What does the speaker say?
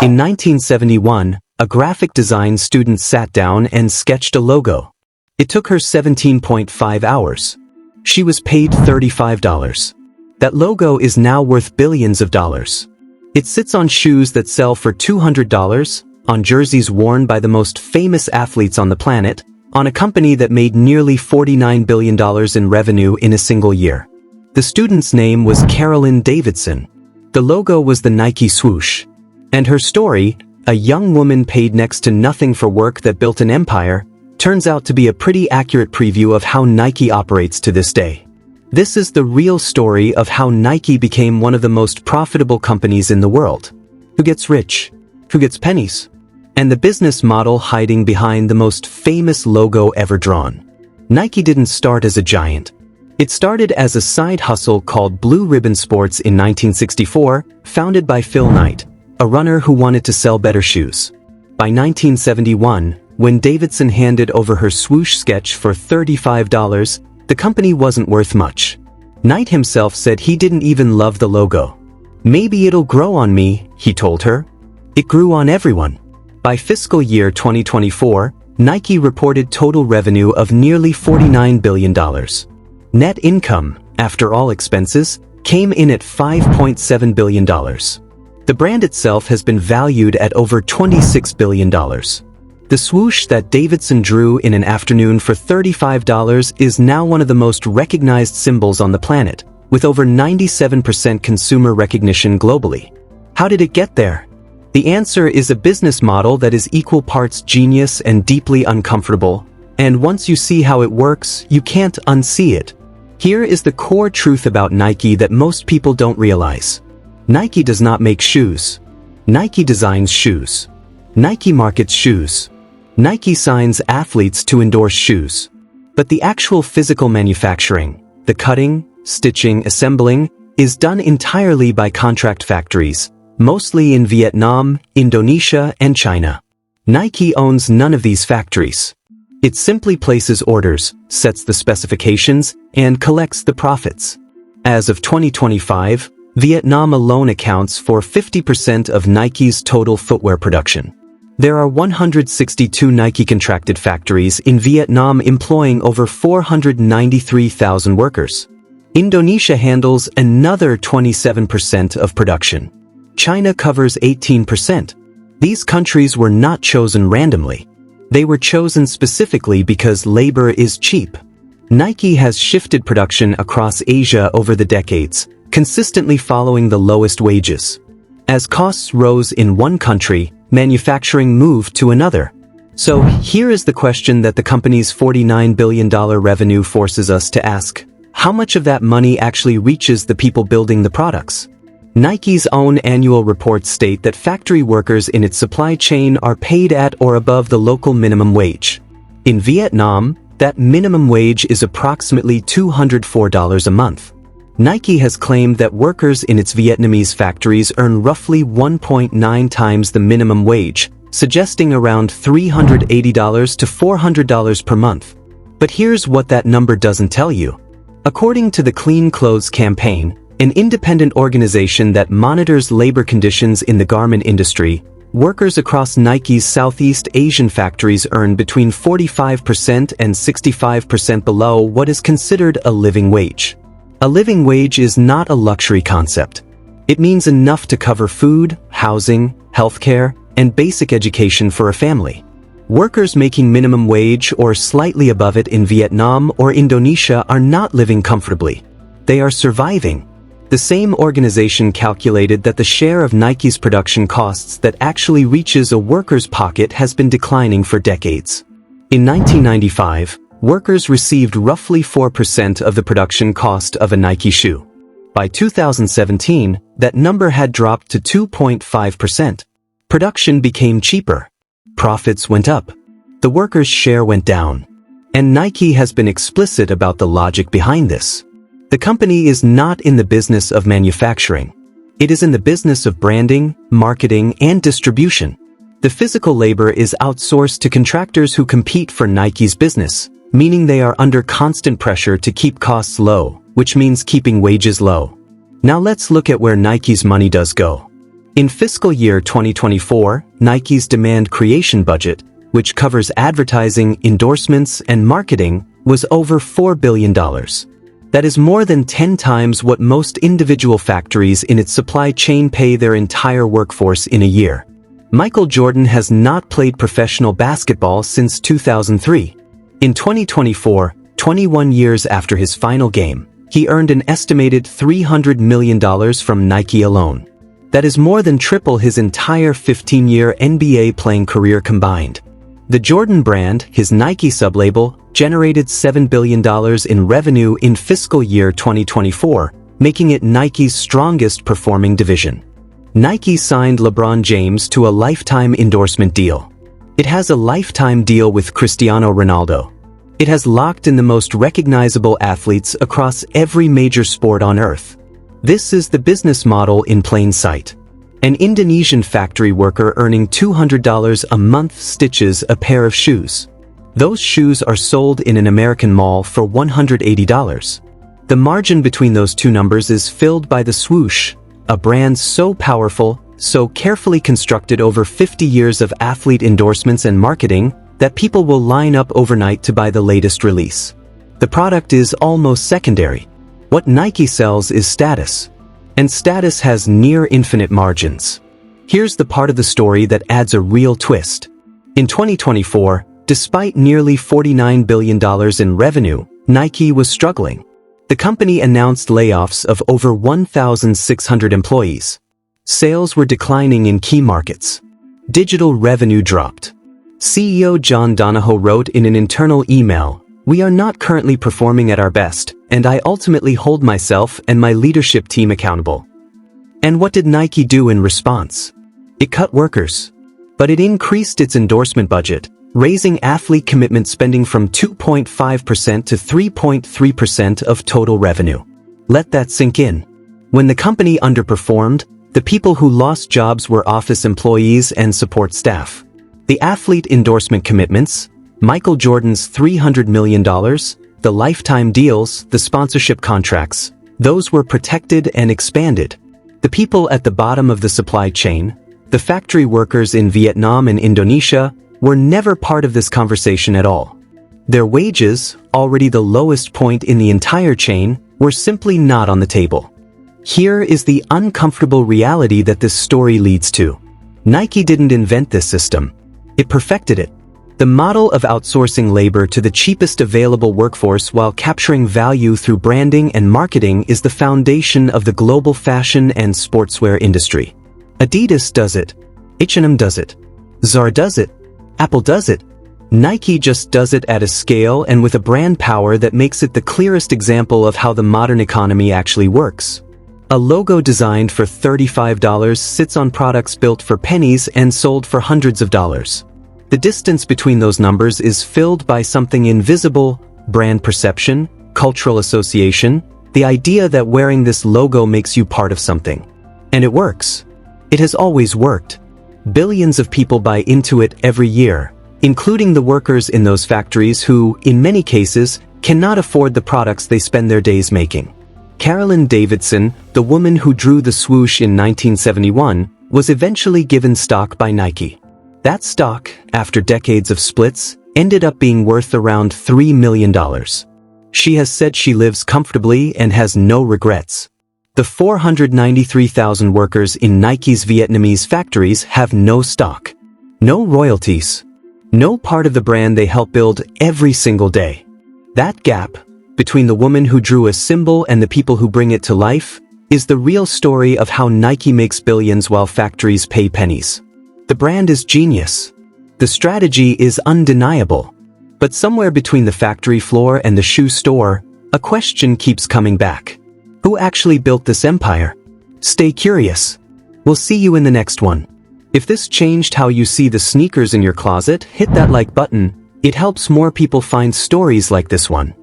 In 1971, a graphic design student sat down and sketched a logo. It took her 17.5 hours. She was paid $35. That logo is now worth billions of dollars. It sits on shoes that sell for $200, on jerseys worn by the most famous athletes on the planet, on a company that made nearly $49 billion in revenue in a single year. The student's name was Carolyn Davidson. The logo was the Nike swoosh. And her story, a young woman paid next to nothing for work that built an empire, turns out to be a pretty accurate preview of how Nike operates to this day. This is the real story of how Nike became one of the most profitable companies in the world. Who gets rich? Who gets pennies? And the business model hiding behind the most famous logo ever drawn. Nike didn't start as a giant. It started as a side hustle called Blue Ribbon Sports in 1964, founded by Phil Knight, a runner who wanted to sell better shoes. By 1971, when Davidson handed over her swoosh sketch for $35, the company wasn't worth much. Knight himself said he didn't even love the logo. "Maybe it'll grow on me," he told her. It grew on everyone. By fiscal year 2024, Nike reported total revenue of nearly $49 billion. Net income, after all expenses, came in at $5.7 billion. The brand itself has been valued at over $26 billion. The swoosh that Davidson drew in an afternoon for $35 is now one of the most recognized symbols on the planet, with over 97% consumer recognition globally. How did it get there? The answer is a business model that is equal parts genius and deeply uncomfortable, and once you see how it works, you can't unsee it. Here is the core truth about Nike that most people don't realize. Nike does not make shoes. Nike designs shoes. Nike markets shoes. Nike signs athletes to endorse shoes. But the actual physical manufacturing, the cutting, stitching, assembling, is done entirely by contract factories, mostly in Vietnam, Indonesia, and China. Nike owns none of these factories. It simply places orders, sets the specifications, and collects the profits. As of 2025, Vietnam alone accounts for 50% of Nike's total footwear production. There are 162 Nike contracted factories in Vietnam employing over 493,000 workers. Indonesia handles another 27% of production. China covers 18%. These countries were not chosen randomly. They were chosen specifically because labor is cheap. Nike has shifted production across Asia over the decades, consistently following the lowest wages. As costs rose in one country, manufacturing moved to another. So here is the question that the company's $49 billion revenue forces us to ask. How much of that money actually reaches the people building the products? Nike's own annual reports state that factory workers in its supply chain are paid at or above the local minimum wage. In Vietnam, that minimum wage is approximately $204 a month. Nike has claimed that workers in its Vietnamese factories earn roughly 1.9 times the minimum wage, suggesting around $380 to $400 per month. But here's what that number doesn't tell you. According to the Clean Clothes Campaign, an independent organization that monitors labor conditions in the garment industry, workers across Nike's Southeast Asian factories earn between 45% and 65% below what is considered a living wage. A living wage is not a luxury concept. It means enough to cover food, housing, healthcare, and basic education for a family. Workers making minimum wage or slightly above it in Vietnam or Indonesia are not living comfortably. They are surviving. The same organization calculated that the share of Nike's production costs that actually reaches a worker's pocket has been declining for decades. In 1995, workers received roughly 4% of the production cost of a Nike shoe. By 2017, that number had dropped to 2.5%. Production became cheaper. Profits went up. The workers' share went down. And Nike has been explicit about the logic behind this. The company is not in the business of manufacturing. It is in the business of branding, marketing, and distribution. The physical labor is outsourced to contractors who compete for Nike's business, meaning they are under constant pressure to keep costs low, which means keeping wages low. Now let's look at where Nike's money does go. In fiscal year 2024, Nike's demand creation budget, which covers advertising, endorsements, and marketing, was over $4 billion. That is more than 10 times what most individual factories in its supply chain pay their entire workforce in a year. Michael Jordan has not played professional basketball since 2003. In 2024, 21 years after his final game, he earned an estimated $300 million from Nike alone. That is more than triple his entire 15-year NBA playing career combined. The Jordan brand, his Nike sublabel, generated $7 billion in revenue in fiscal year 2024, making it Nike's strongest performing division. Nike signed LeBron James to a lifetime endorsement deal. It has a lifetime deal with Cristiano Ronaldo. It has locked in the most recognizable athletes across every major sport on earth. This is the business model in plain sight. An Indonesian factory worker earning $200 a month stitches a pair of shoes. Those shoes are sold in an American mall for $180. The margin between those two numbers is filled by the swoosh, a brand so powerful, so carefully constructed over 50 years of athlete endorsements and marketing, that people will line up overnight to buy the latest release. The product is almost secondary. What Nike sells is status. And status has near infinite margins. Here's the part of the story that adds a real twist. In 2024, despite nearly $49 billion in revenue, Nike was struggling. The company announced layoffs of over 1,600 employees. Sales were declining in key markets. Digital revenue dropped. CEO John Donahoe wrote in an internal email, "We are not currently performing at our best, and I ultimately hold myself and my leadership team accountable." And what did Nike do in response? It cut workers. But it increased its endorsement budget, raising athlete commitment spending from 2.5% to 3.3% of total revenue. Let that sink in. When the company underperformed, the people who lost jobs were office employees and support staff. The athlete endorsement commitments, Michael Jordan's $300 million, the lifetime deals, the sponsorship contracts, those were protected and expanded. The people at the bottom of the supply chain, the factory workers in Vietnam and Indonesia, were never part of this conversation at all. Their wages, already the lowest point in the entire chain, were simply not on the table. Here is the uncomfortable reality that this story leads to. Nike didn't invent this system. It perfected it. The model of outsourcing labor to the cheapest available workforce while capturing value through branding and marketing is the foundation of the global fashion and sportswear industry. Adidas does it. H&M does it. Zara does it. Apple does it. Nike just does it at a scale and with a brand power that makes it the clearest example of how the modern economy actually works. A logo designed for $35 sits on products built for pennies and sold for hundreds of dollars. The distance between those numbers is filled by something invisible: brand perception, cultural association, the idea that wearing this logo makes you part of something. And it works. It has always worked. Billions of people buy into it every year, including the workers in those factories who, in many cases, cannot afford the products they spend their days making. Carolyn Davidson, the woman who drew the swoosh in 1971, was eventually given stock by Nike. That stock, after decades of splits, ended up being worth around $3 million. She has said she lives comfortably and has no regrets. The 493,000 workers in Nike's Vietnamese factories have no stock, no royalties, no part of the brand they help build every single day. That gap, between the woman who drew a symbol and the people who bring it to life, is the real story of how Nike makes billions while factories pay pennies. The brand is genius. The strategy is undeniable. But somewhere between the factory floor and the shoe store, a question keeps coming back. Who actually built this empire? Stay curious. We'll see you in the next one. If this changed how you see the sneakers in your closet, hit that like button. It helps more people find stories like this one.